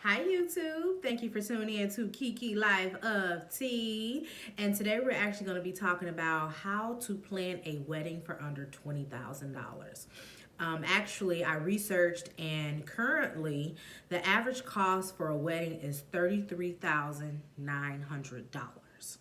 Hi YouTube, thank you for tuning in to Kiki Life of Tea. And today we're actually going to be talking about how to plan a wedding for under $20,000. Actually, I researched and currently the average cost for a wedding is $33,900.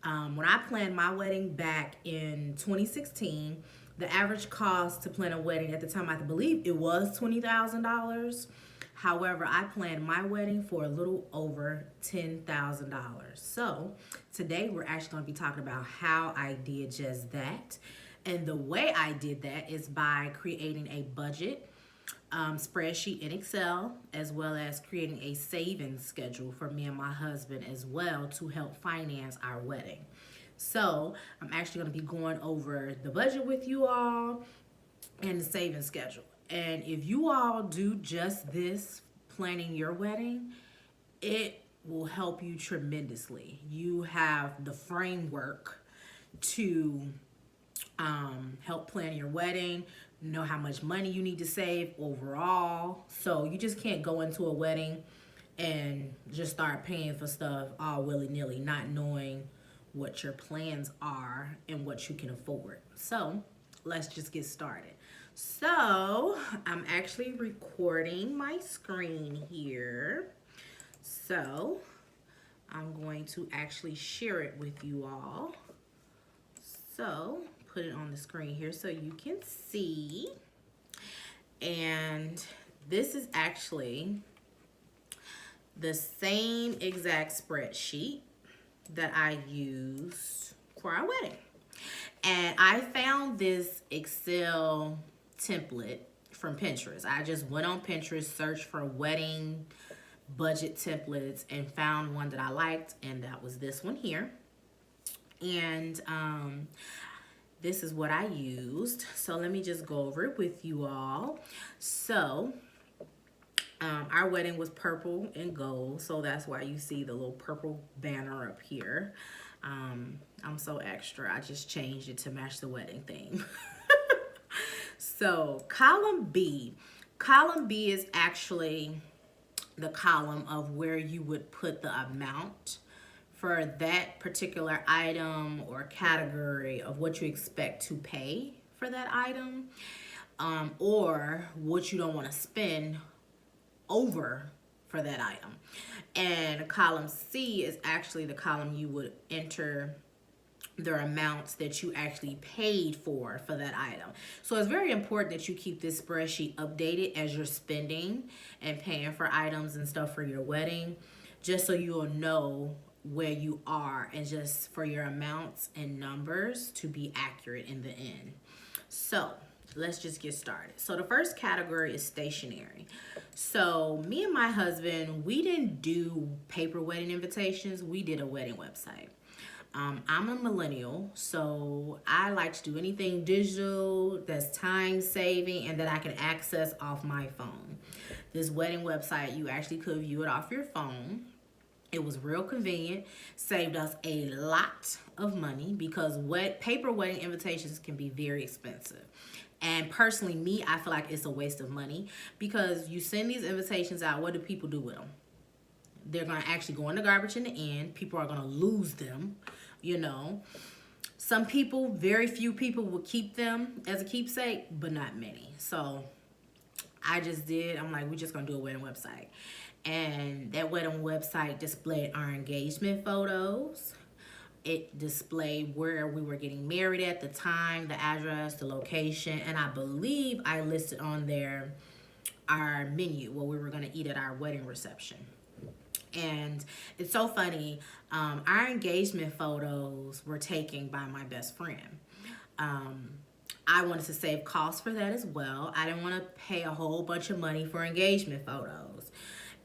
When I planned my wedding back in 2016, the average cost to plan a wedding at the time, I believe it was $20,000. However, I planned my wedding for a little over $10,000. So today we're actually going to be talking about how I did just that. And the way I did that is by creating a budget spreadsheet in Excel, as well as creating a savings schedule for me and my husband as well to help finance our wedding. So I'm actually going to be going over the budget with you all and the savings schedule. And if you all do just this, planning your wedding, it will help you tremendously. You have the framework to help plan your wedding, know how much money you need to save overall. So you just can't go into a wedding and just start paying for stuff all willy-nilly, not knowing what your plans are and what you can afford. So let's just get started. So I'm actually recording my screen here. So I'm going to actually share it with you all. So put it on the screen here so you can see. And this is actually the same exact spreadsheet that I used for our wedding. And I found this Excel template from Pinterest. I just went on Pinterest, searched for wedding budget templates, and found one that I liked, and that was this one here. And this is what I used. So let me just go over it with you all. So our wedding was purple and gold, so that's why you see the little purple banner up here. I'm so extra. I just changed it to match the wedding theme. So column B is actually the column of where you would put the amount for that particular item or category of what you expect to pay for that item, or what you don't want to spend over for that item. And column C is actually the column you would enter the amounts that you actually paid for that item. So it's very important that you keep this spreadsheet updated as you're spending and paying for items and stuff for your wedding, just so you'll know where you are and just for your amounts and numbers to be accurate in the end. So let's just get started. So the first category is stationery. So me and my husband, we didn't do paper wedding invitations. We did a wedding website. I'm a millennial, so I like to do anything digital that's time saving and that I can access off my phone. This wedding website, you actually could view it off your phone. It was real convenient, saved us a lot of money because paper wedding invitations can be very expensive. And personally, me, I feel like it's a waste of money because you send these invitations out, what do people do with them? They're going to actually go in the garbage in the end. People are going to lose them, you know. Some people, very few people will keep them as a keepsake, but not many. So I just did, I'm like, we're just going to do a wedding website. And that wedding website displayed our engagement photos. It displayed where we were getting married at, the time, the address, the location, and I believe I listed on there our menu, what we were going to eat at our wedding reception. And it's so funny, our engagement photos were taken by my best friend. I wanted to save costs for that as well. I didn't want to pay a whole bunch of money for engagement photos.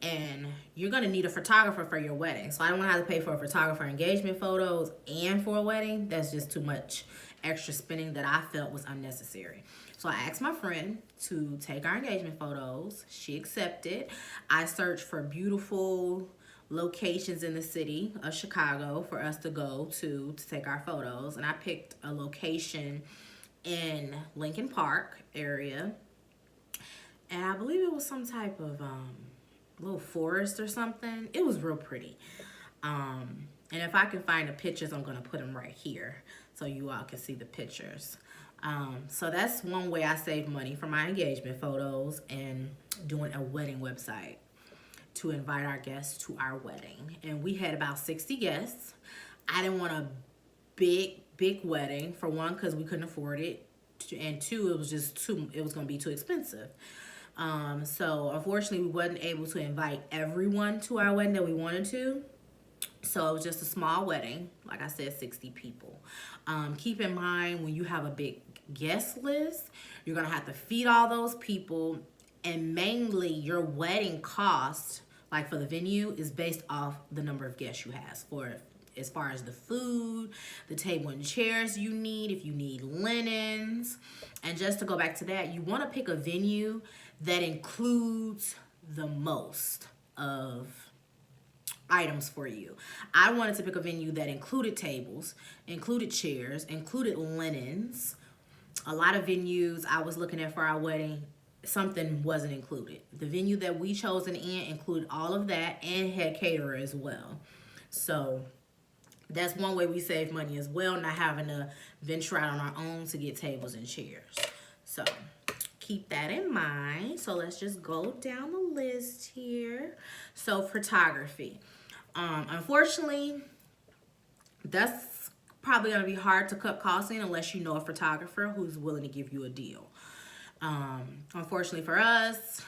And you're going to need a photographer for your wedding. So I don't want to have to pay for a photographer engagement photos and for a wedding. That's just too much extra spending that I felt was unnecessary. So I asked my friend to take our engagement photos. She accepted. I searched for beautiful locations in the city of Chicago for us to go to take our photos. And I picked a location in Lincoln Park area. And I believe it was some type of little forest or something. It was real pretty. And if I can find the pictures, I'm gonna put them right here so you all can see the pictures. So that's one way I save money for my engagement photos and doing a wedding website to invite our guests to our wedding. And we had about 60 guests. I didn't want a big wedding, for one, because we couldn't afford it, and two, it was going to be too expensive. So unfortunately, we wasn't able to invite everyone to our wedding that we wanted to. So it was just a small wedding, like I said, 60 people. Keep in mind, when you have a big guest list, you're gonna have to feed all those people, and mainly your wedding cost, like for the venue, is based off the number of guests you have. For as far as the food, the table and chairs you need, if you need linens. And just to go back to that, you want to pick a venue that includes the most of items for you. I wanted to pick a venue that included tables, included chairs, included linens. A lot of venues I was looking at for our wedding, something wasn't included. The venue that we chosen in included all of that and had caterer as well. So that's one way we save money as well, not having to venture out on our own to get tables and chairs. So keep that in mind. So let's just go down the list here. So photography. Unfortunately, that's probably going to be hard to cut costs in unless you know a photographer who's willing to give you a deal. Unfortunately for us,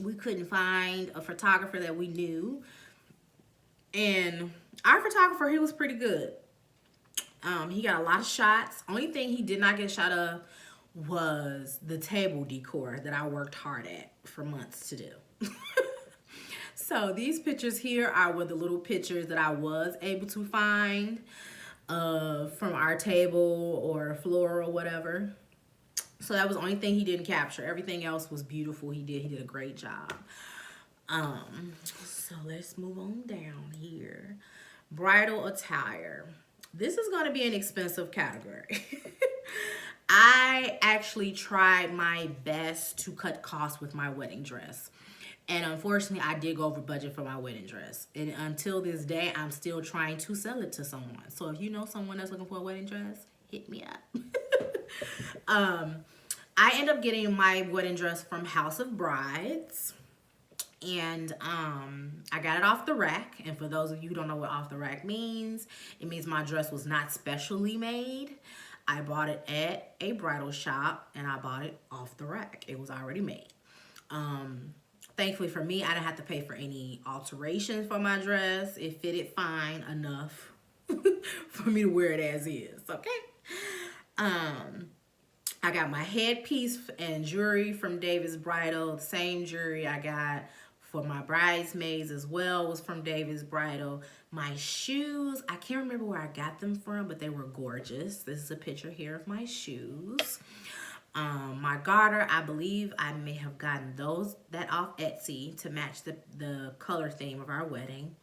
we couldn't find a photographer that we knew. And our photographer, he was pretty good. He got a lot of shots. Only thing he did not get a shot of was the table decor that I worked hard at for months to do. So these pictures here are the little pictures that I was able to find from our table or Floral or whatever. So that was the only thing he didn't capture. Everything else was beautiful. He did a great job. So let's move on down here. Bridal attire. This is going to be an expensive category. I actually tried my best to cut costs with my wedding dress. And unfortunately, I did go over budget for my wedding dress. And until this day, I'm still trying to sell it to someone. So if you know someone that's looking for a wedding dress, hit me up. I ended up getting my wedding dress from House of Brides. And I got it off the rack. And for those of you who don't know what off the rack means, it means my dress was not specially made. I bought it at a bridal shop and I bought it off the rack. It was already made. Thankfully for me, I didn't have to pay for any alterations for my dress. It fitted fine enough for me to wear it as is, okay? I got my headpiece and jewelry from David's Bridal. The same jewelry I got for my bridesmaids as well was from David's Bridal. My shoes, I can't remember where I got them from, but they were gorgeous. This is a picture here of my shoes. My garter, I believe I may have gotten that off Etsy to match the color theme of our wedding.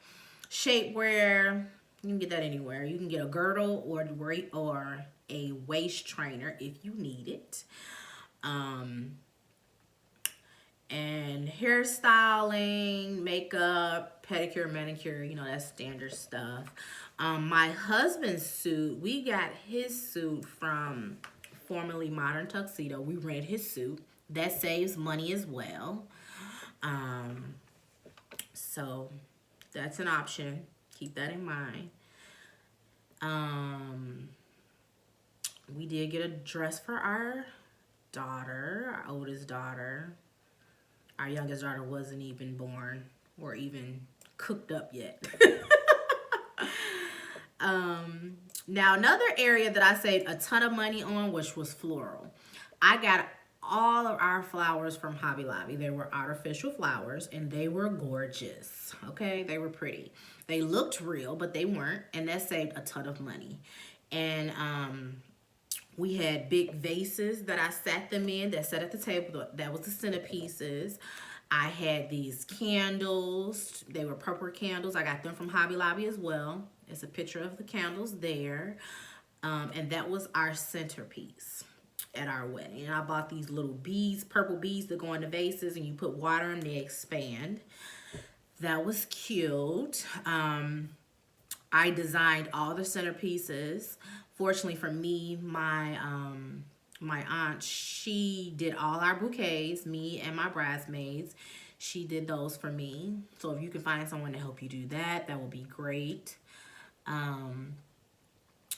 Shapewear, you can get that anywhere. You can get a girdle or a waist trainer if you need it. And hairstyling, makeup, pedicure, manicure, you know, that's standard stuff. My husband's suit, we got his suit from formerly Modern Tuxedo. We rented his suit. That saves money as well. So that's an option. Keep that in mind. We did get a dress for our daughter, our oldest daughter. Our youngest daughter wasn't even born or even cooked up yet. Now, another area that I saved a ton of money on, which was floral. I got all of our flowers from Hobby Lobby. They were artificial flowers, and they were gorgeous, okay? They were pretty. They looked real, but they weren't, and that saved a ton of money. And we had big vases that I sat them in, that sat at the table. That was the centerpieces. I had these candles. They were purple candles. I got them from Hobby Lobby as well. It's a picture of the candles there. And that was our centerpiece at our wedding. And I bought these little beads, purple beads that go in the vases, and you put water and they expand. That was cute. I designed all the centerpieces. Fortunately for me, my aunt, she did all our bouquets, me and my bridesmaids. She did those for me. So if you can find someone to help you do that, that would be great. Um,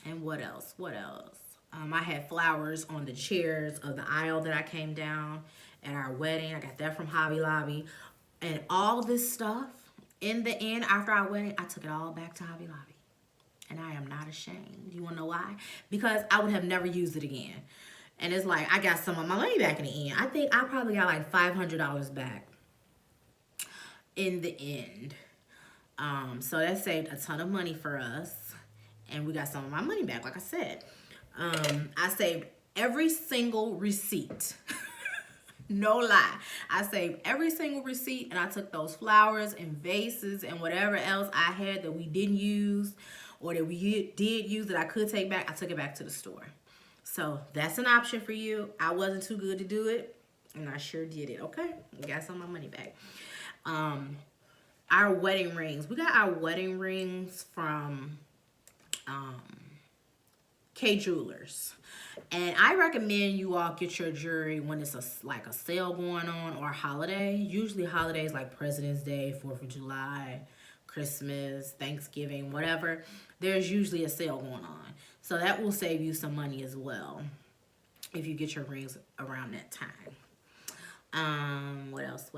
and what else? What else? I had flowers on the chairs of the aisle that I came down at our wedding. I got that from Hobby Lobby. And all this stuff, in the end, after our wedding, I took it all back to Hobby Lobby. And I am not ashamed. You want to know why? Because I would have never used it again. And it's like, I got some of my money back in the end. I think I probably got like $500 back in the end. So that saved a ton of money for us. And we got some of my money back, like I said. I saved every single receipt. No lie. I saved every single receipt, and I took those flowers and vases and whatever else I had that we didn't use or that we did use that I could take back, I took it back to the store. So that's an option for you. I wasn't too good to do it, and I sure did it, okay? Got some of my money back. Our wedding rings. We got our wedding rings from K Jewelers. And I recommend you all get your jewelry when it's like a sale going on or a holiday. Usually holidays like President's Day, 4th of July, Christmas, Thanksgiving, whatever. There's usually a sale going on. So that will save you some money as well if you get your rings around that time. What else?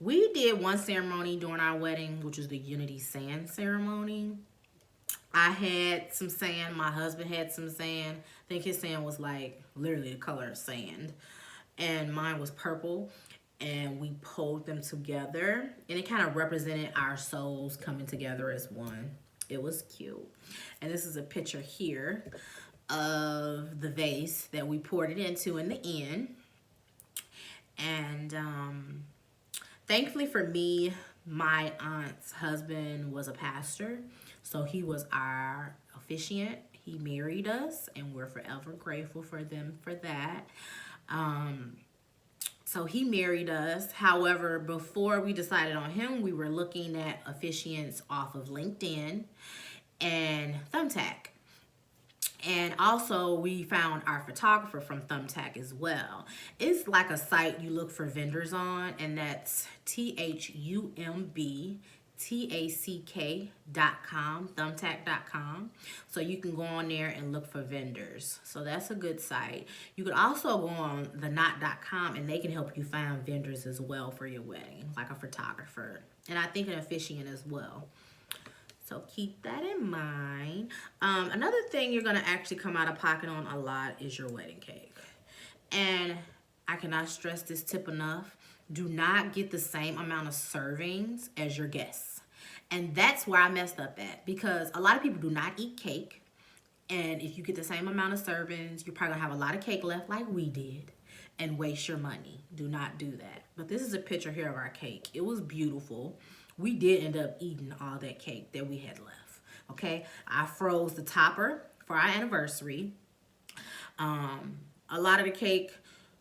We did one ceremony during our wedding, which was the Unity Sand ceremony. I had some sand. My husband had some sand. I think his sand was like literally the color of sand. And mine was purple. And we pulled them together. And it kind of represented our souls coming together as one. It was cute. And this is a picture here of the vase that we poured it into in the end. And thankfully for me, my aunt's husband was a pastor, so he was our officiant. He married us, and we're forever grateful for them for that. So he married us. However, before we decided on him, we were looking at officiants off of LinkedIn and Thumbtack. And also we found our photographer from Thumbtack as well. It's like a site you look for vendors on, and that's thumbtack.com, thumbtack.com. So you can go on there and look for vendors. So that's a good site. You could also go on theknot.com, and they can help you find vendors as well for your wedding, like a photographer. And I think an officiant as well. So keep that in mind. Another thing you're gonna actually come out of pocket on a lot is your wedding cake. And I cannot stress this tip enough. Do not get the same amount of servings as your guests. And that's where I messed up at, because a lot of people do not eat cake. And if you get the same amount of servings, you're probably gonna have a lot of cake left like we did and waste your money. Do not do that. But this is a picture here of our cake. It was beautiful. We did end up eating all that cake that we had left, okay? I froze the topper for our anniversary. A lot of the cake,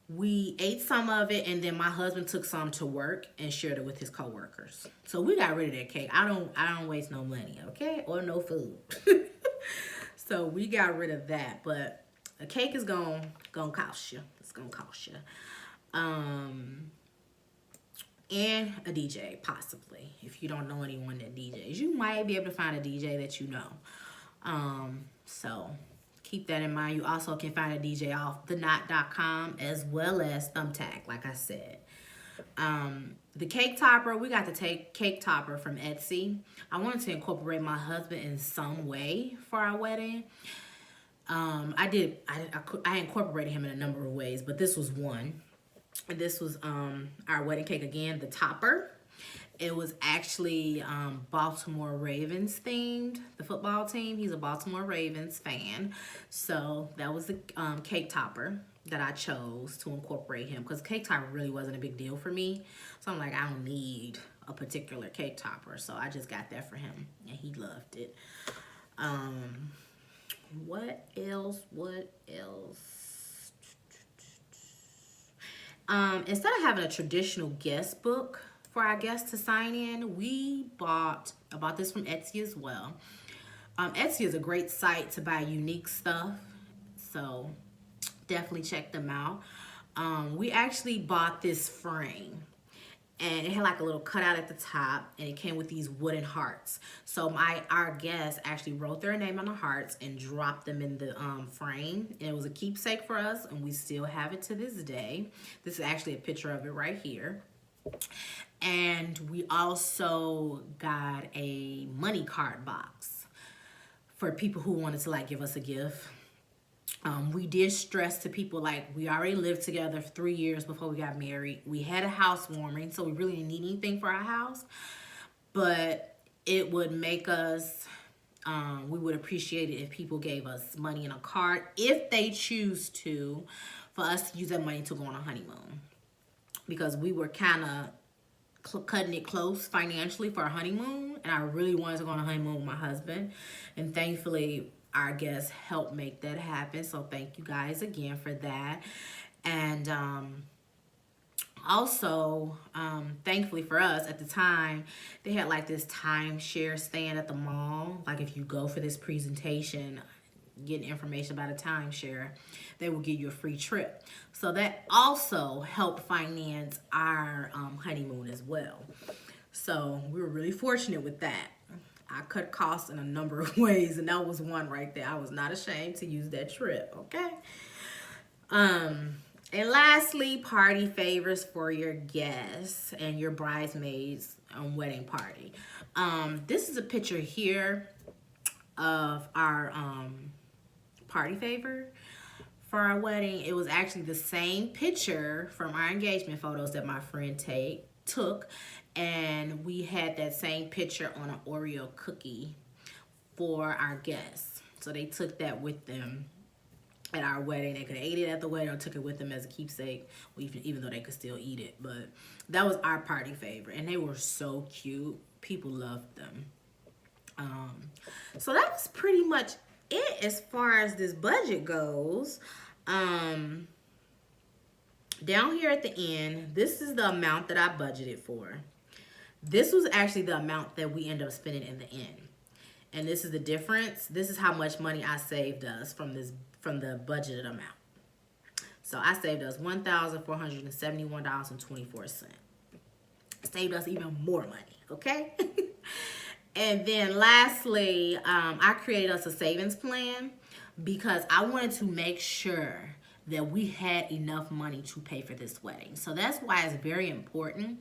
we ate some of it, and then my husband took some to work and shared it with his coworkers. So we got rid of that cake. I don't waste no money, okay? Or no food. So we got rid of that, but a cake is gonna cost you. It's gonna cost you. And a DJ, possibly. If you don't know anyone that DJs, you might be able to find a DJ that you know. So keep that in mind. You also can find a DJ off theknot.com as well as Thumbtack, like I said. The cake topper, we got the cake topper from Etsy. I wanted to incorporate my husband in some way for our wedding. I incorporated him in a number of ways, but this was one. This was our wedding cake again, the topper. It was actually Baltimore Ravens themed, the football team. He's a Baltimore Ravens fan. So that was the cake topper that I chose to incorporate him, because cake topper really wasn't a big deal for me. So I'm like, I don't need a particular cake topper. So I just got that for him, and he loved it. What else? Instead of having a traditional guest book for our guests to sign in, I bought this from Etsy as well. Etsy is a great site to buy unique stuff, so definitely check them out. We actually bought this frame, and it had like a little cutout at the top, and it came with these wooden hearts. So our guests actually wrote their name on the hearts and dropped them in the frame, and it was a keepsake for us, and we still have it to this day. This is actually a picture of it right here. And we also got a money card box for people who wanted to like give us a gift. We did stress to people, like, we already lived together for 3 years before we got married. We had a housewarming, so we really didn't need anything for our house. But it would make us, we would appreciate it if people gave us money in a card, if they choose to, for us to use that money to go on a honeymoon. Because we were kind of cutting it close financially for a honeymoon, and I really wanted to go on a honeymoon with my husband. And thankfully, our guests helped make that happen, so thank you guys again for that. And also, thankfully for us, at the time, they had like this timeshare stand at the mall. Like, if you go for this presentation, getting information about a timeshare, they will give you a free trip. So that also helped finance our honeymoon as well. So we were really fortunate with that. I cut costs in a number of ways, and that was one right there. I was not ashamed to use that trip, okay? And lastly, party favors for your guests and your bridesmaids wedding party. This is a picture here of our party favor for our wedding. It was actually the same picture from our engagement photos that my friend took, and we had that same picture on an Oreo cookie for our guests. So they took that with them at our wedding. They could have ate it at the wedding or took it with them as a keepsake, even though they could still eat it. But that was our party favorite, and they were so cute. People loved them. So that was pretty much it as far as this budget goes. Down here at the end, this is the amount that I budgeted for. This was actually the amount that we ended up spending in the end. And this is the difference. This is how much money I saved us from the budgeted amount. So I saved us $1,471.24. Saved us even more money, okay? And then lastly, I created us a savings plan because I wanted to make sure that we had enough money to pay for this wedding. So that's why it's very important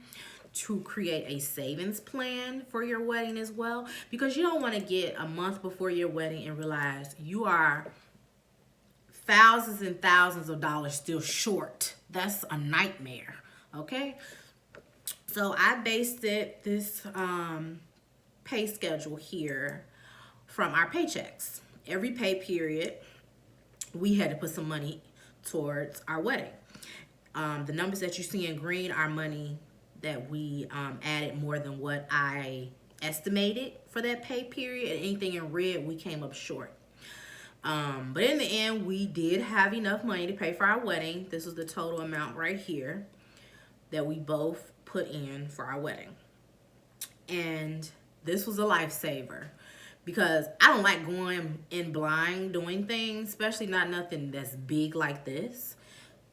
to create a savings plan for your wedding as well, because you don't want to get a month before your wedding and realize you are thousands and thousands of dollars still short. That's a nightmare, okay? So I based this pay schedule here from our paychecks. Every pay period, we had to put some money towards our wedding. The numbers that you see in green are money that we added more than what I estimated for that pay period. And anything in red, we came up short. But in the end, we did have enough money to pay for our wedding. This was the total amount right here that we both put in for our wedding. And this was a lifesaver because I don't like going in blind doing things, especially not nothing that's big like this.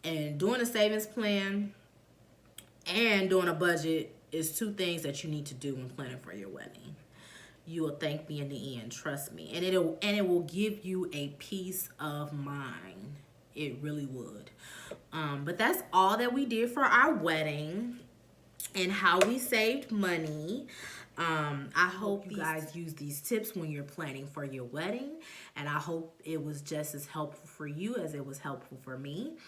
And doing a savings plan and doing a budget is two things that you need to do when planning for your wedding. You will thank me in the end, trust me. And it will give you a peace of mind. It really would. But that's all that we did for our wedding and how we saved money. I hope you guys use these tips when you're planning for your wedding, and I hope it was just as helpful for you as it was helpful for me.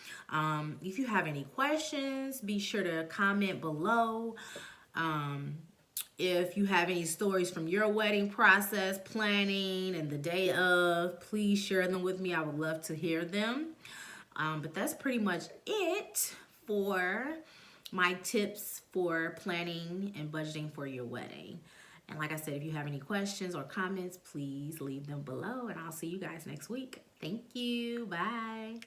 If you have any questions, be sure to comment below. If you have any stories from your wedding process, planning, and the day of, please share them with me. I would love to hear them. But that's pretty much it for my tips for planning and budgeting for your wedding. And like I said, if you have any questions or comments, please leave them below, and I'll see you guys next week. Thank you. Bye.